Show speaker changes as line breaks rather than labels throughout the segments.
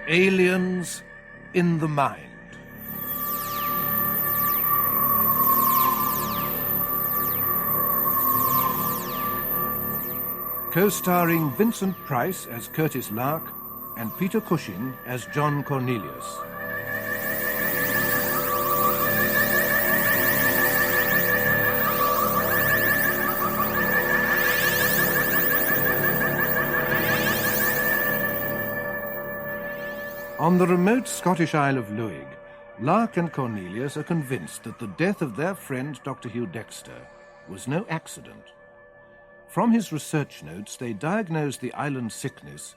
Aliens in the Mind. Co-starring Vincent Price as Curtis Lark and Peter Cushing as John Cornelius. On the remote Scottish Isle of Lewig, Lark and Cornelius are convinced that the death of their friend Dr. Hugh Baxter was no accident. From his research notes, they diagnosed the island's sickness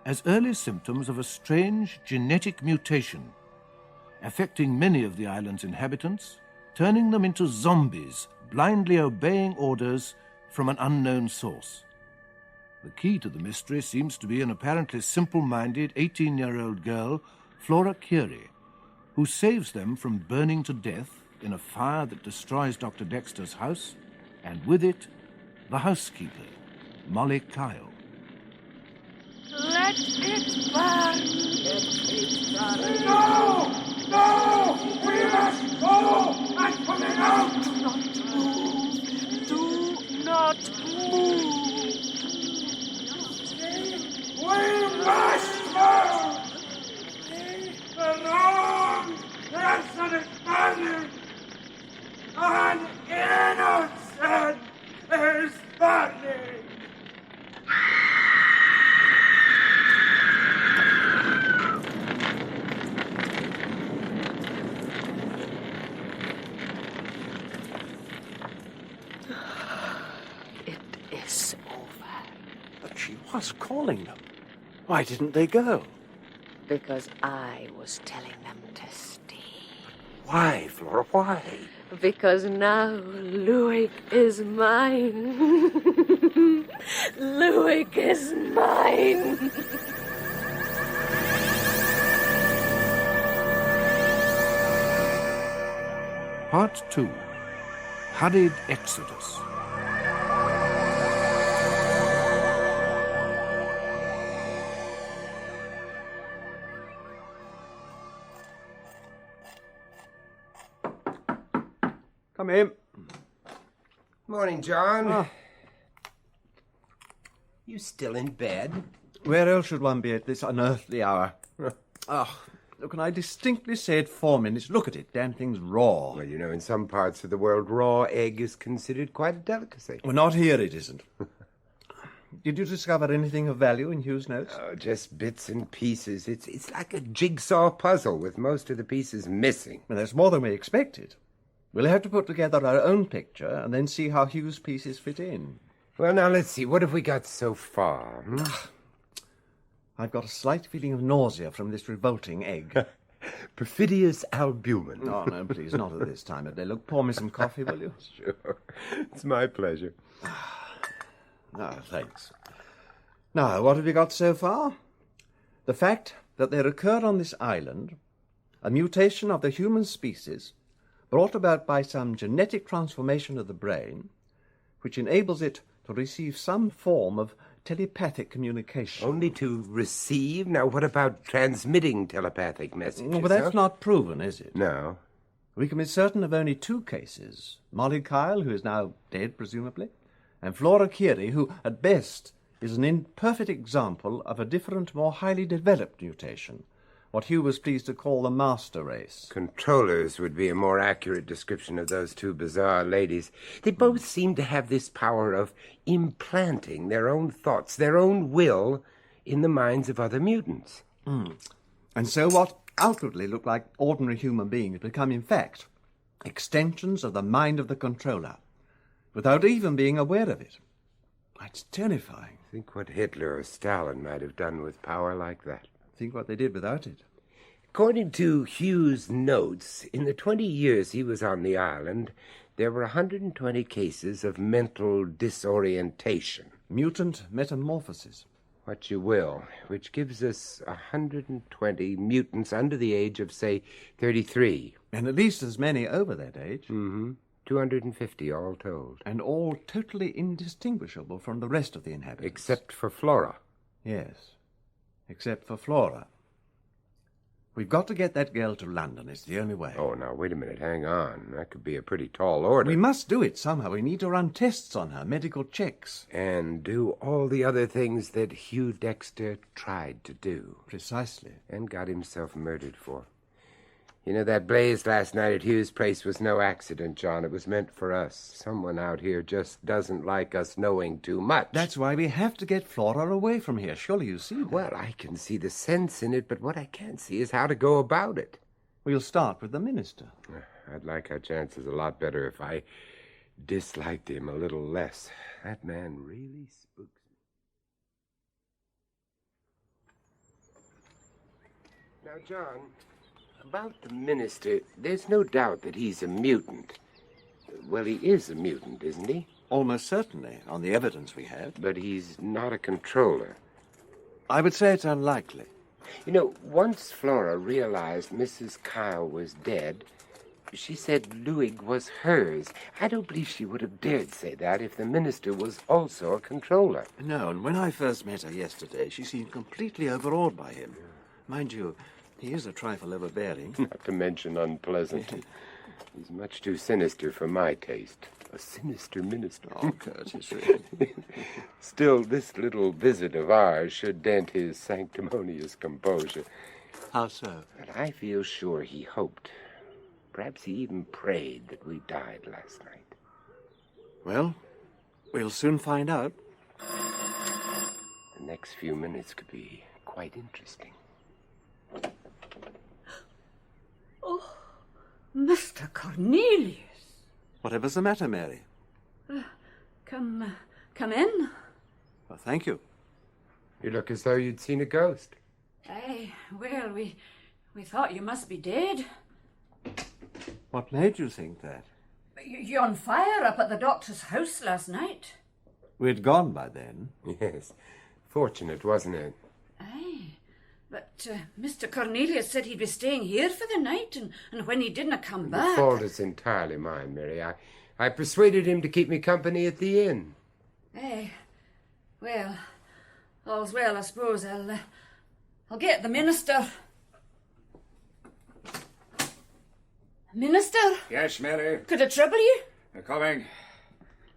as early symptoms of a strange genetic mutation, affecting many of the island's inhabitants, turning them into zombies, blindly obeying orders from an unknown source. The key to the mystery seems to be an apparently simple-minded 18-year-old girl, Flora Curie, who saves them from burning to death in a fire that destroys Dr. Dexter's house, and with it, the housekeeper, Molly Kyle.
Let it burn! Let it burn!
No! No! We must go! I'm coming out!
Do not move! Do not move!
We must move! The wrong person is burning! An innocent is burning!
It is over.
But she was calling them. Why didn't they go?
Because I was telling them to stay.
Why, Flora, why?
Because now Luig is mine. Luig is mine.
Part 2. Hurried Exodus.
Come in.
Morning, John.
Ah.
You still in bed?
Where else should one be at this unearthly hour? Look, and I distinctly said 4 minutes. Look at it, damn thing's raw.
Well, you know, in some parts of the world, raw egg is considered quite a delicacy.
Well, not here it isn't. Did you discover anything of value in Hugh's notes?
Oh, just bits and pieces. It's like a jigsaw puzzle with most of the pieces missing.
Well, that's more than we expected. We'll have to put together our own picture and then see how Hugh's pieces fit in.
Well, now, let's see. What have we got so far?
I've got a slight feeling of nausea from this revolting egg.
Perfidious albumin.
Oh, no, please, not at this time of day. Look, pour me some coffee, will you?
Sure. It's my pleasure.
No, thanks. Now, what have you got so far? The fact that there occurred on this island a mutation of the human species brought about by some genetic transformation of the brain, which enables it to receive some form of telepathic communication.
Only to receive? Now, what about transmitting telepathic messages?
Well, that's not proven, is it?
No.
We can be certain of only 2 cases. Molly Kyle, who is now dead, presumably, and Flora Curie, who, at best, is an imperfect example of a different, more highly developed mutation, what Hugh was pleased to call the master race.
Controllers would be a more accurate description of those 2 bizarre ladies. They both seem to have this power of implanting their own thoughts, their own will, in the minds of other mutants.
And so what outwardly look like ordinary human beings become, in fact, extensions of the mind of the controller, without even being aware of it. It's terrifying.
Think what Hitler or Stalin might have done with power like that.
Think what they did without it.
According to Hugh's notes, in the 20 years he was on the island, there were 120 cases of mental disorientation.
Mutant metamorphosis.
What you will, which gives us 120 mutants under the age of, say, 33.
And at least as many over that age.
250 all told.
And all totally indistinguishable from the rest of the inhabitants.
Except for Flora.
Yes, except for Flora. We've got to get that girl to London. It's the only way.
Oh, now, wait a minute. Hang on. That could be a pretty tall order.
We must do it somehow. We need to run tests on her, medical checks.
And do all the other things that Hugh Dexter tried to do.
Precisely.
And got himself murdered for. You know, that blaze last night at Hugh's place was no accident, John. It was meant for us. Someone out here just doesn't like us knowing too much.
That's why we have to get Flora away from here. Surely you see that.
Well, I can see the sense in it, but what I can't see is how to go about it.
We'll start with the minister.
I'd like our chances a lot better if I disliked him a little less. That man really spooks me. Now, John, about the minister, there's no doubt that he's a mutant. Well, he is a mutant, isn't he?
Almost certainly, on the evidence we have.
But he's not a controller.
I would say it's unlikely.
You know, once Flora realized Mrs. Kyle was dead, she said Luig was hers. I don't believe she would have dared say that if the minister was also a controller.
No, and when I first met her yesterday, she seemed completely overawed by him. Mind you, he is a trifle overbearing.
Not to mention unpleasant. He's much too sinister for my taste. A sinister minister.
Oh, Curtis, really.
Still, this little visit of ours should dent his sanctimonious composure.
How so?
But I feel sure he hoped. Perhaps he even prayed that we died last night.
Well, we'll soon find out.
The next few minutes could be quite interesting.
Oh, Mr. Cornelius.
Whatever's the matter, Mary?
Come in.
Well, thank you.
You look as though you'd seen a ghost.
Aye, well, we thought you must be dead.
What made you think that?
You on fire up at the doctor's house last night.
We'd gone by then.
Yes. Fortunate, wasn't it?
Aye, but Mr. Cornelius said he'd be staying here for the night, and when he didn't come
The
back...
fault is entirely mine, Mary. I persuaded him to keep me company at the inn.
Aye, well, all's well, I suppose. I'll get the minister. Minister?
Yes, Mary?
Could I trouble you?
You're coming.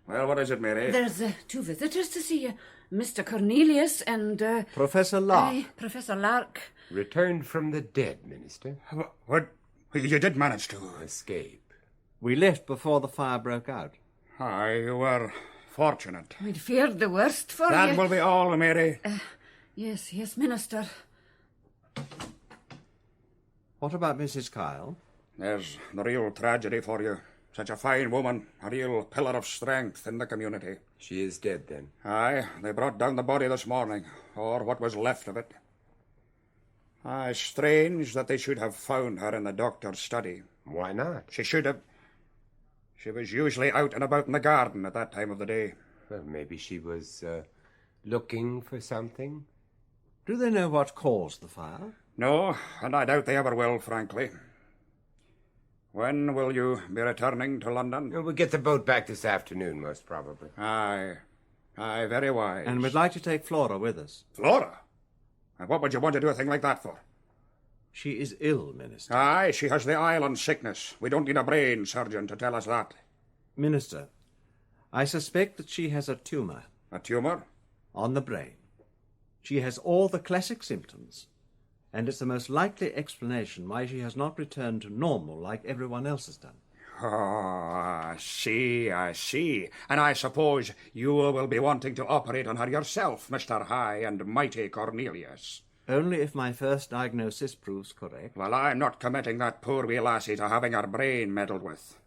Well, what is it, Mary?
There's two visitors to see you. Mr. Cornelius and...
Professor Lark.
Aye, Professor Lark.
Returned from the dead, Minister.
What? You did manage to...
Escape.
We left before the fire broke out.
Aye, you were fortunate.
We'd feared the worst for
That
you.
will be all, Mary.
Yes, Minister.
What about Mrs. Kyle?
There's the real tragedy for you. Such a fine woman, a real pillar of strength in the community.
She is dead, then?
Aye, they brought down the body this morning, or what was left of it. Aye, strange that they should have found her in the doctor's study.
Why not?
She should have. She was usually out and about in the garden at that time of the day.
Well, maybe she was looking for something.
Do they know what caused the fire?
No, and I doubt they ever will, frankly. When will you be returning to London?
We'll get the boat back this afternoon, most probably.
Aye, very wise.
And we'd like to take Flora with us.
Flora? And what would you want to do a thing like that for?
She is ill, Minister.
Aye, she has the island sickness. We don't need a brain surgeon to tell us that.
Minister, I suspect that she has a tumour.
A tumour?
On the brain. She has all the classic symptoms, and it's the most likely explanation why she has not returned to normal like everyone else has done.
Oh, I see. And I suppose you will be wanting to operate on her yourself, Mr. High and Mighty Cornelius.
Only if my first diagnosis proves correct.
Well, I'm not committing that poor wee lassie to having her brain meddled with.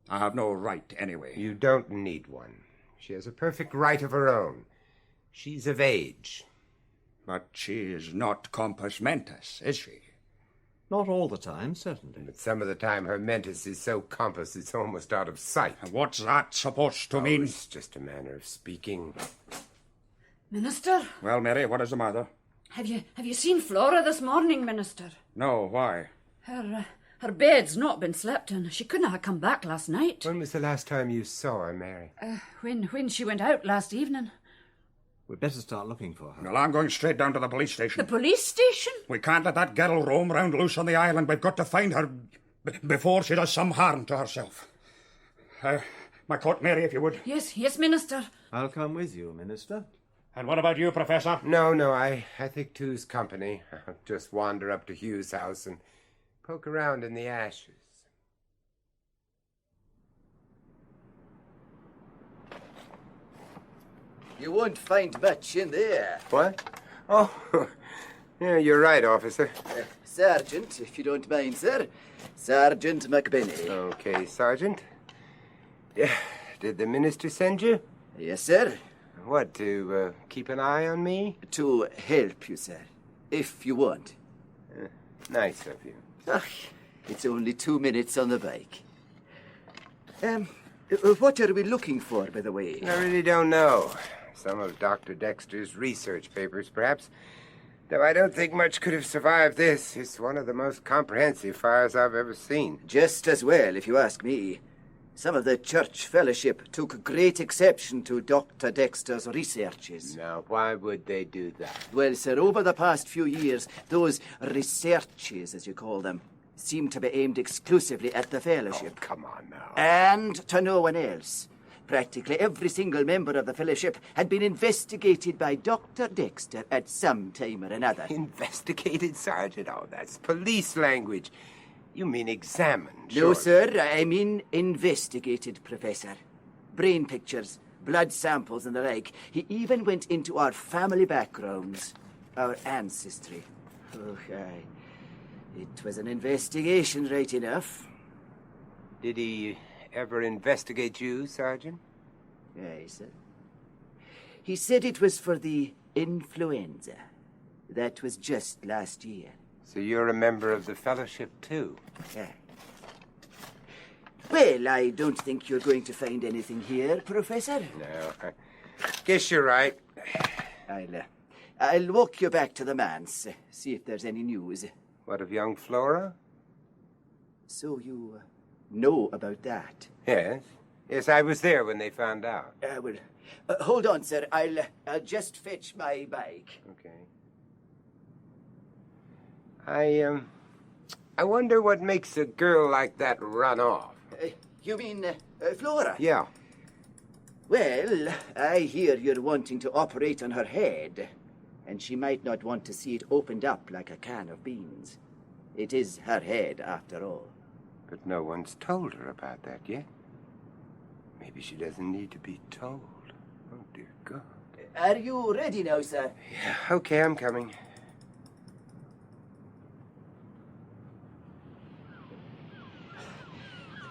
I have no right, anyway.
You don't need one. She has a perfect right of her own. She's of age.
But she is not compos mentis, is she?
Not all the time, certainly.
But some of the time her mentis is so compass it's almost out of sight.
And what's that supposed to mean?
It's just a manner of speaking.
Minister?
Well, Mary, what is the matter?
Have you seen Flora this morning, Minister?
No, why?
Her bed's not been slept in. She couldn't have come back last night.
When was the last time you saw her, Mary?
When she went out last evening.
We'd better start looking for her.
Well, I'm going straight down to the police station.
The police station?
We can't let that girl roam round loose on the island. We've got to find her before she does some harm to herself. My coat, Mary, if you would.
Yes, Minister.
I'll come with you, Minister.
And what about you, Professor?
No, I think two's company. I'll just wander up to Hugh's house and poke around in the ashes.
You won't find much in there.
What? Oh, yeah, you're right, officer.
Sergeant, if you don't mind, sir. Sergeant McBenney.
Okay, Sergeant. Yeah, did the minister send you?
Yes, sir.
What, to keep an eye on me?
To help you, sir. If you want.
Nice of you.
It's only 2 minutes on the bike. What are we looking for, by the way?
I really don't know. Some of Dr. Dexter's research papers, perhaps. Though I don't think much could have survived this. It's one of the most comprehensive files I've ever seen.
Just as well, if you ask me. Some of the church fellowship took great exception to Dr. Dexter's researches.
Now, why would they do that?
Well, sir, over the past few years, those researches, as you call them, seem to be aimed exclusively at the fellowship.
Oh, come on now.
And to no one else. Practically every single member of the fellowship had been investigated by Dr. Dexter at some time or another.
Investigated, Sergeant? Oh, that's police language. You mean examined,
No,
surely.
sir, I mean investigated, Professor. Brain pictures, blood samples and the like. He even went into our family backgrounds, our ancestry. Oh, aye. It was an investigation, right enough.
Did he ever investigate you, Sergeant?
Aye, sir. He said it was for the influenza. That was just last year.
So you're a member of the fellowship, too?
Aye. Well, I don't think you're going to find anything here, Professor.
No, I guess you're right.
I'll walk you back to the manse, see if there's any news.
What of young Flora?
So you know about that?
Yes. Yes, I was there when they found out.
Hold on, sir. I'll just fetch my bike.
Okay. I wonder what makes a girl like that run off.
You mean Flora?
Yeah.
Well, I hear you're wanting to operate on her head, and she might not want to see it opened up like a can of beans. It is her head, after all.
But no one's told her about that yet. Maybe she doesn't need to be told. Oh, dear God.
Are you ready now, sir?
Yeah, okay, I'm coming.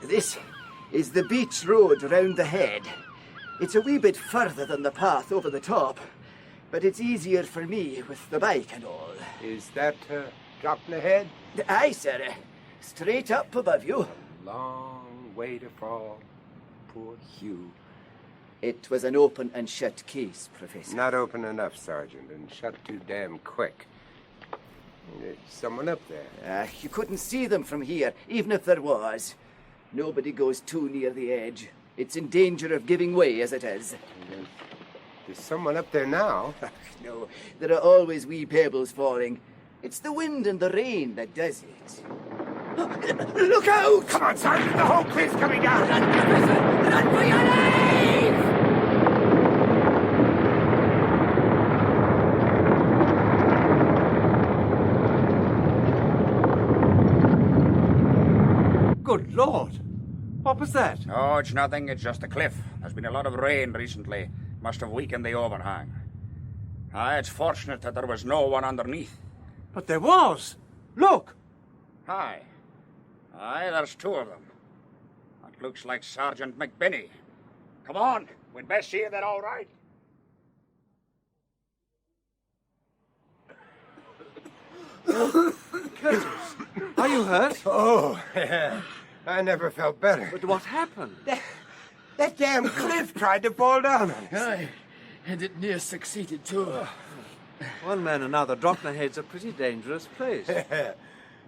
This is the beach road round the head. It's a wee bit further than the path over the top, but it's easier for me with the bike and all.
Is that dropping ahead?
Aye, sir. Straight up above you.
A long way to fall. Poor Hugh.
It was an open and shut case, Professor.
Not open enough, Sergeant, and shut too damn quick. There's someone up there.
You couldn't see them from here, even if there was. Nobody goes too near the edge. It's in danger of giving way as it is.
There's someone up there now.
No, there are always wee pebbles falling. It's the wind and the rain that does it. Look out!
Come on, Sergeant, the whole cliff's coming down.
Run, Professor! Run for your life!
Good Lord! What was that?
Oh, it's nothing. It's just a cliff. There's been a lot of rain recently. Must have weakened the overhang. It's fortunate that there was no one underneath.
But there was! Look!
Aye, there's two of them. That looks like Sergeant McBenney. Come on, we'd best see if they're all right.
Curtis, are you hurt?
Oh, I never felt better.
But what happened?
That damn cliff tried to fall down on us.
Aye, and it near succeeded too.
One man and another, Droghna-Head's a pretty dangerous place.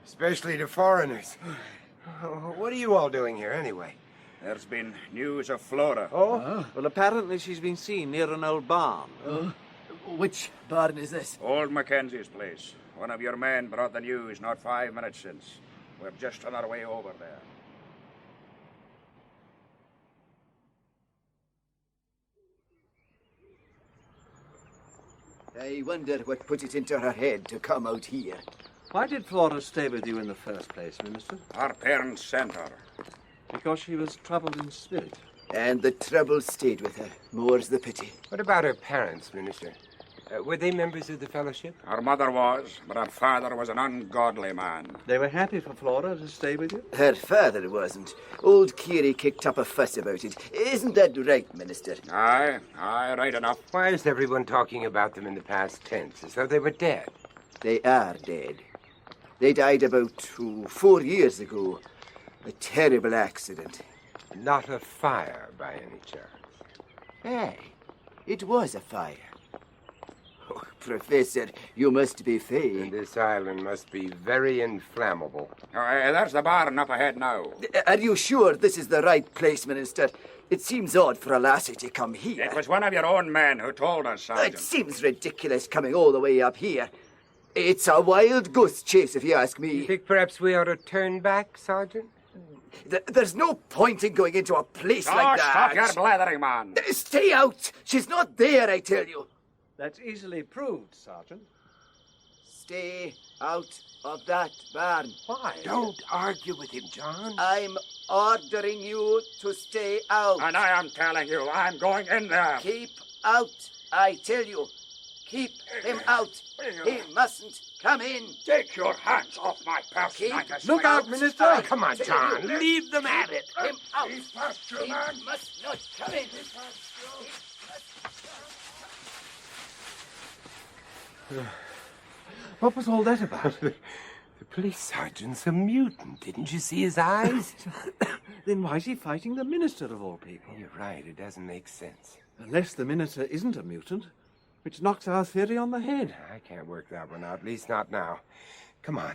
Especially to foreigners. What are you all doing here, anyway?
There's been news of Flora.
Oh?
Well, apparently she's been seen near an old barn.
Which barn is this?
Old Mackenzie's place. One of your men brought the news not 5 minutes since. We're just on our way over there.
I wonder what put it into her head to come out here.
Why did Flora stay with you in the first place, Minister?
Our parents sent her.
Because she was troubled in spirit.
And the trouble stayed with her. More's the pity.
What about her parents, Minister? Were they members of the fellowship?
Her mother was, but her father was an ungodly man.
They were happy for Flora to stay with you?
Her father wasn't. Old Keary kicked up a fuss about it. Isn't that right, Minister?
Aye, right enough.
Why is everyone talking about them in the past tense, as though they were dead?
They are dead. They died about 4 years ago. A terrible accident.
Not a fire, by any chance?
Aye, it was a fire. Oh, Professor, you must be
And
fey.
this island must be very inflammable.
There's the barn up ahead now.
Are you sure this is the right place, Minister? It seems odd for a lassie to come here.
It was one of your own men who told us, Sergeant.
It seems ridiculous coming all the way up here. It's a wild goose chase, if you ask
You
me.
think perhaps we ought to turn back, Sergeant?
There's no point in going into a place like that.
Stop your blathering, man.
Stay out! She's not there, I tell you.
That's easily proved, Sergeant.
Stay out of that barn.
Why?
Don't argue with him, John.
I'm ordering you to stay out.
And I am telling you, I'm going in there.
Keep out, I tell you. Keep him out. He mustn't come in.
Take your hands off my person.
Keep
I just
Look out, Minister!
I
Come on,
tell
John.
you.
Leave them at it.
Him out.
He's past you,
He
man.
must not come in.
What was all that about?
The police sergeant's a mutant. Didn't you see his eyes?
Then why is he fighting the Minister of all people?
You're right. It doesn't make sense.
Unless the Minister isn't a mutant, which knocks our theory on the head.
I can't work that one out. At least not now. Come on.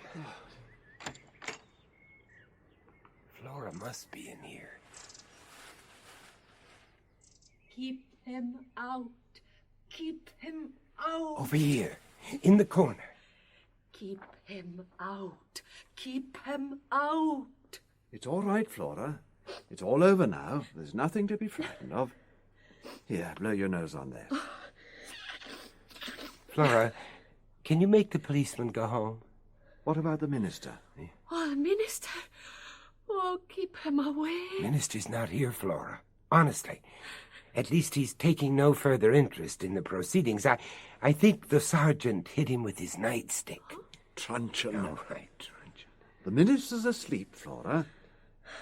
Flora must be in here.
Keep him out. Keep him out.
Over here. In the corner.
Keep him out. Keep him out.
It's all right, Flora. It's all over now. There's nothing to be frightened of. Here, blow your nose on there.
Flora, can you make the policeman go home?
What about the Minister?
Oh, the Minister. Oh, keep him away.
Minister's not here, Flora. Honestly. At least he's taking no further interest in the proceedings. I think the sergeant hit him with his nightstick.
Truncheon.
Oh, right, Truncheon.
The Minister's asleep, Flora.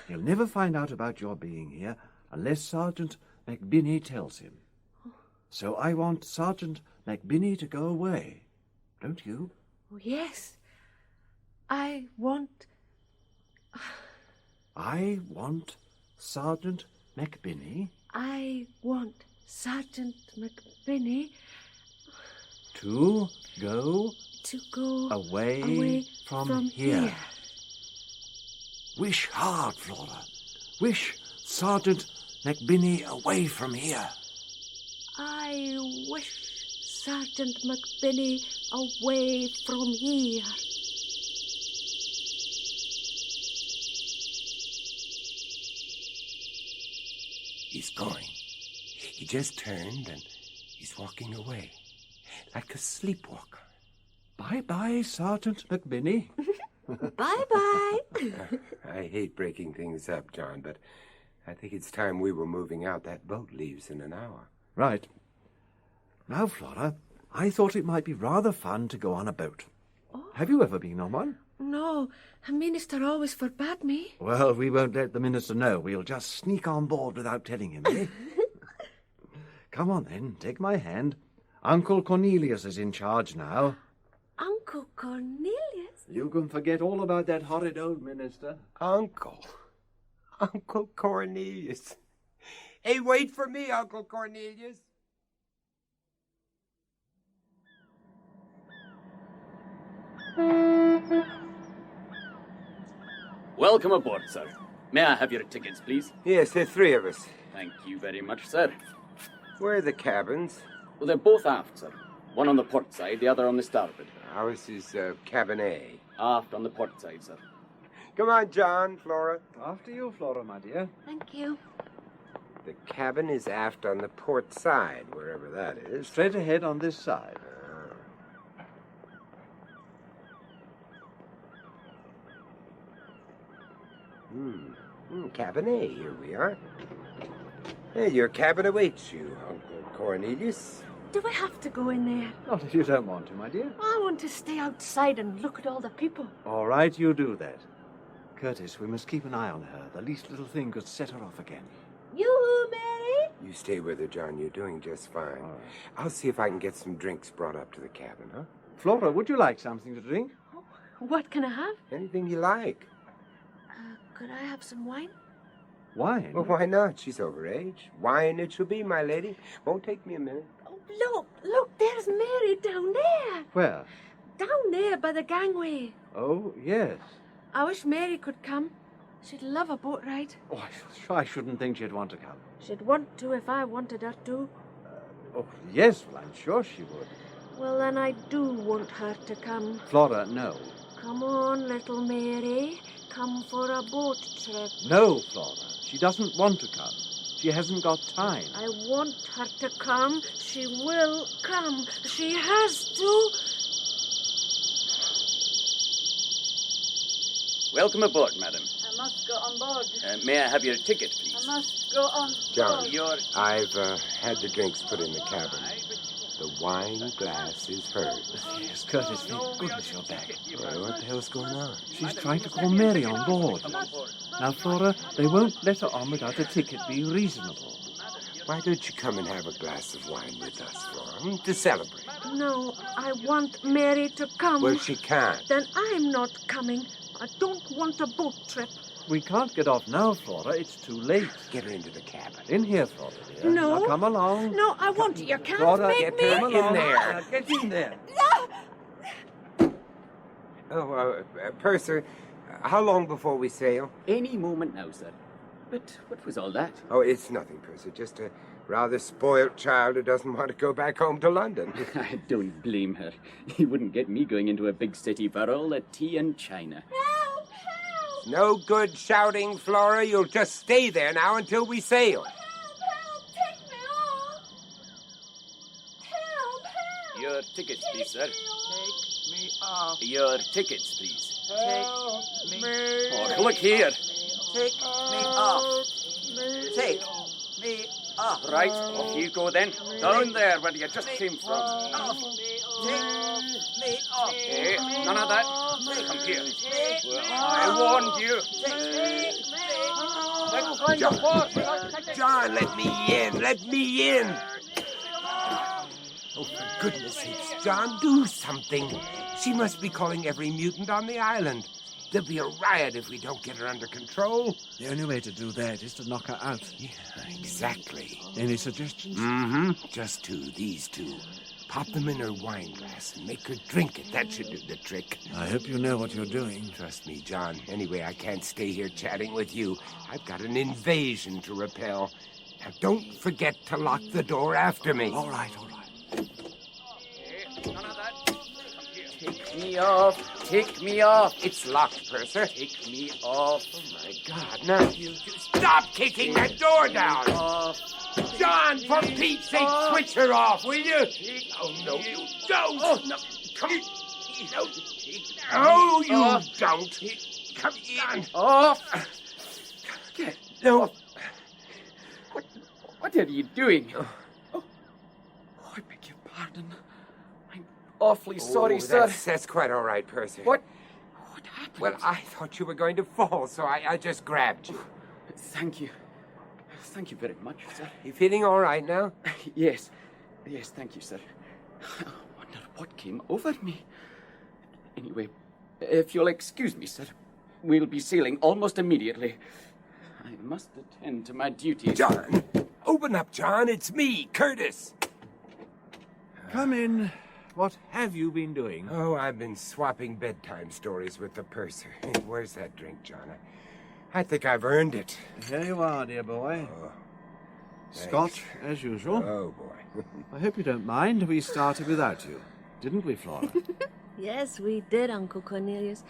He'll never find out about your being here unless Sergeant McBinney tells him. So I want Sergeant McBinney to go away. Don't you?
Oh, yes. I want
Sergeant McBinney
I want Sergeant McBinney
to go
to go
away from here. Wish hard, Flora. Wish Sergeant McBinney away from here.
I wish Sergeant McBinney away from here.
He's going. He just turned and he's walking away. Like a sleepwalker.
Bye-bye, Sergeant McBinney.
Bye-bye.
I hate breaking things up, John, but I think it's time we were moving out. That boat leaves in an hour.
Right. Now, Flora, I thought it might be rather fun to go on a boat.
Oh.
Have you ever been on one?
No, the Minister always forbade me.
Well, we won't let the Minister know. We'll just sneak on board without telling him, eh? Come on, then. Take my hand. Uncle Cornelius is in charge now.
Uncle Cornelius?
You can forget all about that horrid old Minister.
Uncle Cornelius. Hey, wait for me, Uncle Cornelius.
Welcome aboard, sir. May I have your tickets, please?
Yes, there are three of us.
Thank you very much, sir.
Where are the cabins?
Well, they're both aft, sir. One on the port side, the other on the starboard.
Ours is cabin A.
Aft on the port side, sir.
Come on, John, Flora.
After you, Flora, my dear.
Thank you.
The cabin is aft on the port side, wherever that is.
Straight ahead on this side.
Cabin A, here we are. Hey, your cabin awaits you, Uncle Cornelius.
Do I have to go in there?
Not if you don't want to, my dear.
I want to stay outside and look at all the people.
All right, you do that. Curtis, we must keep an eye on her. The least little thing could set her off again.
You, Mary?
You stay with her, John. You're doing just fine.
All right.
I'll see if I can get some drinks brought up to the cabin, huh?
Flora, would you like something to drink?
Oh, what can I have?
Anything you like.
Could I have some wine?
Wine?
Well, why not? She's over age. Wine it shall be, my lady. Won't take me a minute.
Oh, look, there's Mary down there.
Where?
Down there by the gangway.
Oh, yes.
I wish Mary could come. She'd love a boat ride.
Oh, I shouldn't think she'd want to come.
She'd want to if I wanted her to.
Oh, yes, well, I'm sure she would.
Well, then I do want her to come.
Flora, no.
Come on, little Mary. Come for a boat trip.
No, Flora. She doesn't want to come. She hasn't got time.
I want her to come. She will come. She has to.
Welcome aboard, madam.
I must go on board.
May I have your ticket,
I
please?
must go on
John,
board.
I've had the drinks put in the cabin. The wine glass is hers.
Yes, Curtis, thank goodness you're back.
Well, what the hell's going on?
She's trying to call Mary on board. Now, Flora, they won't let her on without a ticket being reasonable.
Why don't you come and have a glass of wine with us, Flora, to celebrate?
No, I want Mary to come.
Well, she can't.
Then I'm not coming. I don't want a boat trip.
We can't get off now, Flora. It's too late.
Get her into the cabin.
In here, Flora, dear.
No.
Now, come along.
No, I want you. Can't
Flora,
make
get
me.
her
Come
in
along.
there.
Now, get in there.
Oh, Purser, how long before we sail?
Any moment now, sir. But what was all that?
Oh, it's nothing, Purser. Just a rather spoilt child who doesn't want to go back home to London.
I don't blame her. He wouldn't get me going into a big city for all the tea and china.
Help! Help!
No good shouting, Flora. You'll just stay there now until we sail.
Help! Take me off! Help! Help!
Your tickets, please, sir.
Take me off.
Your tickets, please.
Take me.
Oh, look here.
Take me off. Take me off.
Right, off you go then. Down there where you just came from.
Off. Take me off.
Hey, none of that. Come here. Well, I warned you. Let's find the port.
John, let me in. Let me in. Oh, for goodness sakes, John, do something. She must be calling every mutant on the island. There'll be a riot if we don't get her under control.
The only way to do that is to knock her out.
Yeah, exactly.
Any suggestions?
Mm-hmm. Just these two. Pop them in her wine glass and make her drink it. That should do the trick.
I hope you know what you're doing.
Trust me, John. Anyway, I can't stay here chatting with you. I've got an invasion to repel. Now, don't forget to lock the door after me.
All right, all right.
Hey, none of that. Come here. Take me off. Take me off.
It's locked, Purser.
Take me off.
Oh, my God. Now, you stop kicking that door down.
Off.
John, for Pete's sake, switch her off, will you? Oh, no, you don't.
Oh, no.
Come. No. No, you don't. Come on.
Off. Get
No.
What are you doing? Oh, I beg your pardon. I'm awfully sorry, sir.
That's quite all right, Percy.
What happened?
Well, I thought you were going to fall, so I just grabbed you.
Thank you. Thank you very much, sir.
You feeling all right now?
Yes. Yes, thank you, sir. I wonder what came over me. Anyway, if you'll excuse me, sir, we'll be sailing almost immediately. I must attend to my duties.
John! Open up, John. It's me, Curtis.
Come in. What have you been doing?
Oh, I've been swapping bedtime stories with the purser. Hey, where's that drink, John? I think I've earned it.
Here you are, dear boy. Scott, as usual.
Oh, boy.
I hope you don't mind. We started without you. Didn't we, Flora?
Yes, we did, Uncle Cornelius.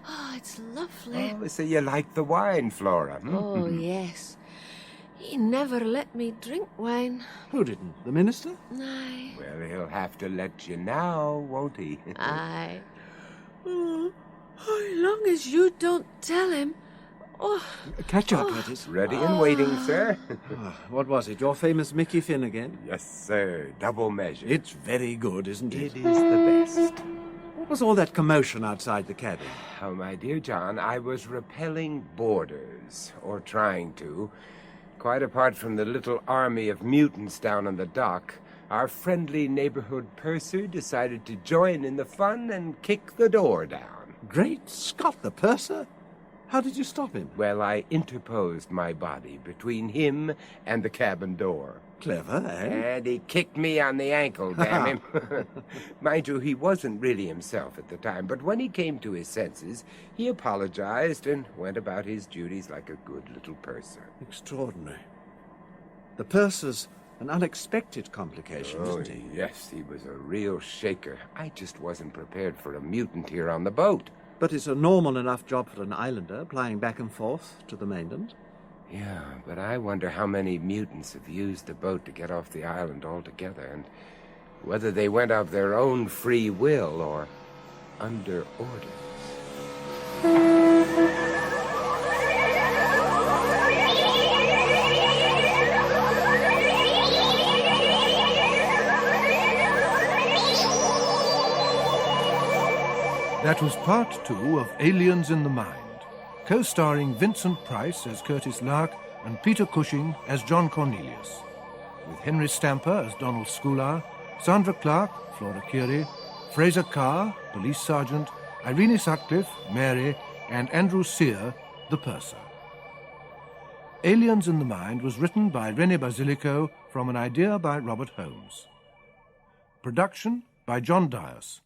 Oh, it's lovely.
Oh, so you like the wine, Flora? Hmm?
Oh, yes. He never let me drink wine.
Who didn't? The minister?
Aye.
Well, he'll have to let you now, won't he?
Aye. Oh, long as you don't tell him. Oh,
Catch up, Curtis.
Ready and waiting, sir.
What was it? Your famous Mickey Finn again?
Yes, sir. Double measure.
It's very good, isn't it?
It is the best.
What was all that commotion outside the cabin?
Oh, my dear John, I was repelling boarders, or trying to. Quite apart from the little army of mutants down on the dock, our friendly neighborhood purser decided to join in the fun and kick the door down.
Great Scott, the purser? How did you stop him?
Well, I interposed my body between him and the cabin door.
Clever, eh?
And he kicked me on the ankle, damn him. Mind you, he wasn't really himself at the time, but when he came to his senses, he apologized and went about his duties like a good little purser.
Extraordinary. The purser's an unexpected complication, isn't he?
Yes, he was a real shaker. I just wasn't prepared for a mutant here on the boat.
But it's a normal enough job for an islander, plying back and forth to the mainland.
Yeah, but I wonder how many mutants have used the boat to get off the island altogether, and whether they went of their own free will or under orders.
That was part 2 of Aliens in the Mind, co-starring Vincent Price as Curtis Lark and Peter Cushing as John Cornelius, with Henry Stamper as Donald Schoolar, Sandra Clark, Flora Curie, Fraser Carr, Police Sergeant, Irene Sutcliffe, Mary, and Andrew Sear, the purser. Aliens in the Mind was written by René Basilico from an idea by Robert Holmes. Production by John Dias.